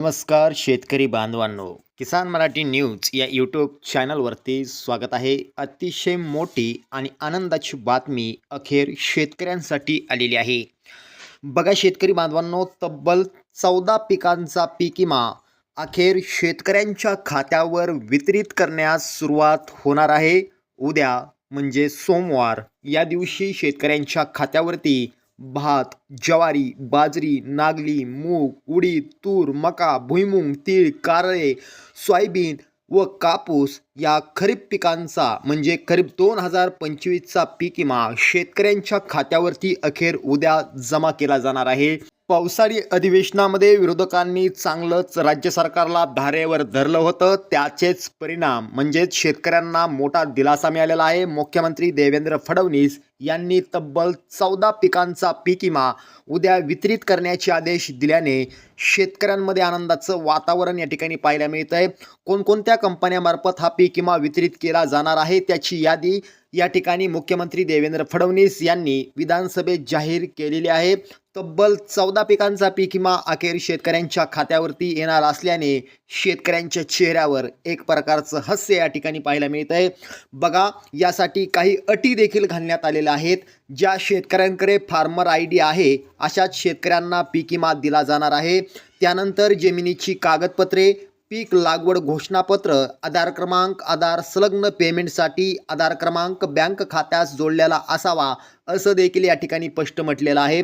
नमस्कार शेतकरी बांधवांनो, किसान मराठी न्यूज या यूट्यूब चॅनलवरती स्वागत आहे. अतिशय मोठी आणि आनंदाची बातमी अखेर शेतकऱ्यांसाठी आलेली आहे. बघा शेतकरी बांधवांनो, तब्बल 14 पिकांचा पीक विमा अखेर शेतकऱ्यांच्या खात्यावर वितरित करण्यास सुरुवात होणार आहे. उद्या म्हणजे सोमवार या दिवशी शेतकऱ्यांच्या खात्यावरती भात, ज्वारी, बाजरी, नागली, मूग, उडीद, तूर, मका, भुईमूग, तीळ, कारळे, सोयाबीन व कापूस या खरीप पिकांचा म्हणजे खरीप 2025चा पीक विमा शेतकऱ्यांच्या खात्यावरती अखेर उद्या जमा केला जाणार आहे. पावसाळी अधिवेशनामध्ये विरोधकांनी चांगलंच राज्य सरकारला धारेवर धरलं होतं. त्याचेच परिणाम म्हणजेच शेतकऱ्यांना मोठा दिलासा मिळालेला आहे. मुख्यमंत्री देवेंद्र फडणवीस यांनी तब्बल 14 पिकांचा पीक विमा उद्या वितरित करण्याचे आदेश दिल्याने शेतकऱ्यांमध्ये आनंदाचं वातावरण या ठिकाणी पाहायला मिळत आहे. कोणकोणत्या कंपन्यांमार्फत हा पीक विमा वितरित केला जाणार आहे त्याची यादी या ठिकाणी मुख्यमंत्री देवेंद्र फडणवीस यांनी विधानसभेत जाहीर केलेली आहे. तब्बल 14 पिकांचा पीक विमा अखेर शेतकऱ्यांच्या खात्यावरती येणार असल्याने शेतकऱ्यांच्या चेहऱ्यावर एक प्रकारचं हास्य या ठिकाणी पाहायला मिळत आहे. बघा, यासाठी काही अटी देखील घालण्यात आलेल्या आहेत. ज्या शेतकऱ्यांकडे फार्मर ID आहे अशाच शेतकऱ्यांना पीक विमा दिला जाणार आहे. त्यानंतर जमिनीची कागदपत्रे, पीक लागवड घोषणापत्र, आधार क्रमांक, आधार संलग्न पेमेंटसाठी आधार क्रमांक बँक खात्यास जोडलेला असावा असं देखील या ठिकाणी स्पष्ट म्हटलेलं आहे.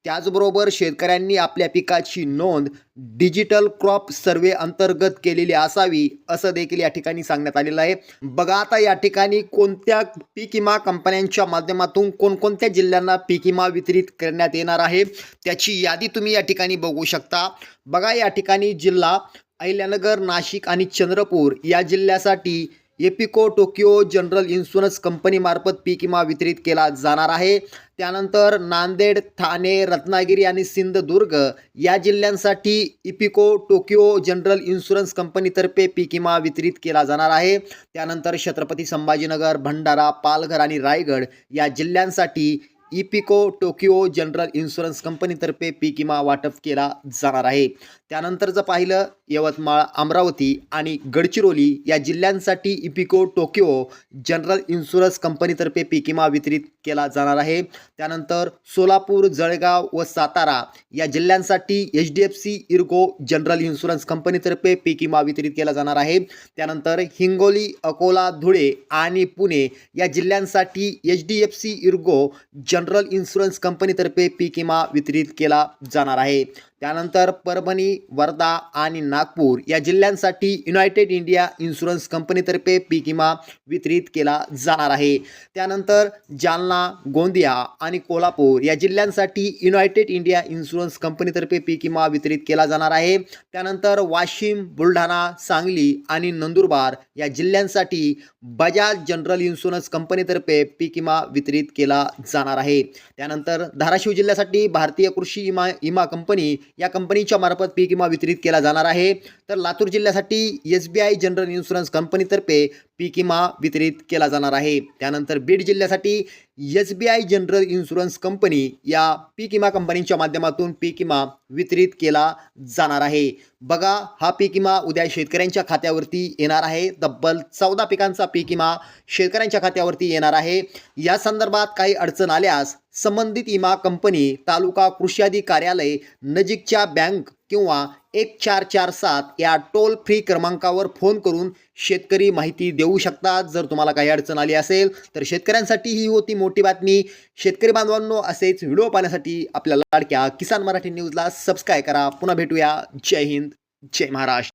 त्याचबरोबर शेतकऱ्यांनी आपल्या पिकाची नोंद डिजिटल क्रॉप सर्वे अंतर्गत केलेली असावी असं देखील या ठिकाणी सांगण्यात आलेलं आहे. बघा, आता या ठिकाणी कोणत्या पीक विमा कंपन्यांच्या माध्यमातून कोणकोणत्या जिल्ह्यांना पीक विमा वितरित करण्यात येणार आहे त्याची यादी तुम्ही या ठिकाणी बघू शकता. बघा, या ठिकाणी जिल्हा अहिल्यानगर, नाशिक आणि चंद्रपूर या जिल्ह्यासाठी एपिको टोकियो जनरल इन्शुरन्स कंपनीमार्फत पीक विमा वितरित केला जाणार आहे. त्यानंतर नांदेड, ठाणे, रत्नागिरी आणि सिंधुदुर्ग या जिल्ह्यांसाठी इपिको टोकियो जनरल इन्शुरन्स कंपनीतर्फे पीक विमा वितरित केला जाणार आहे. त्यानंतर छत्रपती संभाजीनगर, भंडारा, पालघर आणि रायगड या जिल्ह्यांसाठी इपिको टोकियो जनरल इन्शुरन्स कंपनीतर्फे पीक विमा वाटप केला जाणार आहे. त्यानंतर जर पाहिलं यवतमाळ, अमरावती आणि गडचिरोली या जिल्ह्यांसाठी इपिको टोकियो जनरल इन्शुरन्स कंपनीतर्फे पीक विमा वितरित केला जाणार आहे. त्यानंतर सोलापूर, जळगाव व सातारा या जिल्ह्यांसाठी HDFC इर्गो जनरल इन्शुरन्स कंपनीतर्फे पीक विमा वितरित केला जाणार आहे. त्यानंतर हिंगोली, अकोला, धुळे आणि पुणे या जिल्ह्यांसाठी HDFC इर्गो जनरल इन्शुरन्स कंपनीतर्फे पीक विमा वितरित केला जाणार आहे. त्यानंतर परभणी, वर्धा आणि नागपूर या जिल्ह्यांसाठी युनायटेड इंडिया इन्शुरन्स कंपनीतर्फे पीक विमा वितरित केला जाणार आहे. त्यानंतर जालना, गोंदिया आणि कोल्हापूर या जिल्ह्यांसाठी युनायटेड इंडिया इन्शुरन्स कंपनीतर्फे पीक विमा वितरित केला जाणार आहे. त्यानंतर वाशिम, बुलढाणा, सांगली आणि नंदुरबार या जिल्ह्यांसाठी बजाज जनरल इन्शुरन्स कंपनीतर्फे पीक विमा वितरित केला जाणार आहे. त्यानंतर धाराशिव जिल्ह्यासाठी भारतीय कृषी विमा कंपनी या कंपनीच्या मार्फत पीक विमा वितरित केला जाणार आहे. तर लातूर जिल्ह्यासाठी SBI जनरल इन्शुरन्स कंपनीतर्फे पीक विमा वितरित केला जाणार आहे. त्यानंतर बीड जिल्ह्यासाठी SBI जनरल इन्शुरन्स कंपनी या पीक विमा कंपनीच्या माध्यमातून पीक विमा वितरित केला जाणार आहे. बघा, हा पीक विमा उद्या शेतकऱ्यांच्या खात्यावरती येणार आहे. तब्बल 14 पिकांचा पीक विमा शेतकऱ्यांच्या खात्यावरती येणार आहे. या संदर्भात काही अडचण आल्यास संबंधित विमा कंपनी, तालुका कृषी अधिकारी कार्यालय, नजीकच्या बँक किंवा 1447 या टोल फ्री क्रमांकावर फोन करून शेतकरी माहिती देऊ शकतात. जर तुम्हाला काही अडचण आली असेल तर शेतकऱ्यांसाठी ही होती मोठी बातमी. शेतकरी बांधवांनो, असेच व्हिडिओ पाहण्यासाठी आपल्या लाडक्या किसान मराठी न्यूजला सबस्क्राईब करा. पुन्हा भेटूया. जय हिंद, जय महाराष्ट्र.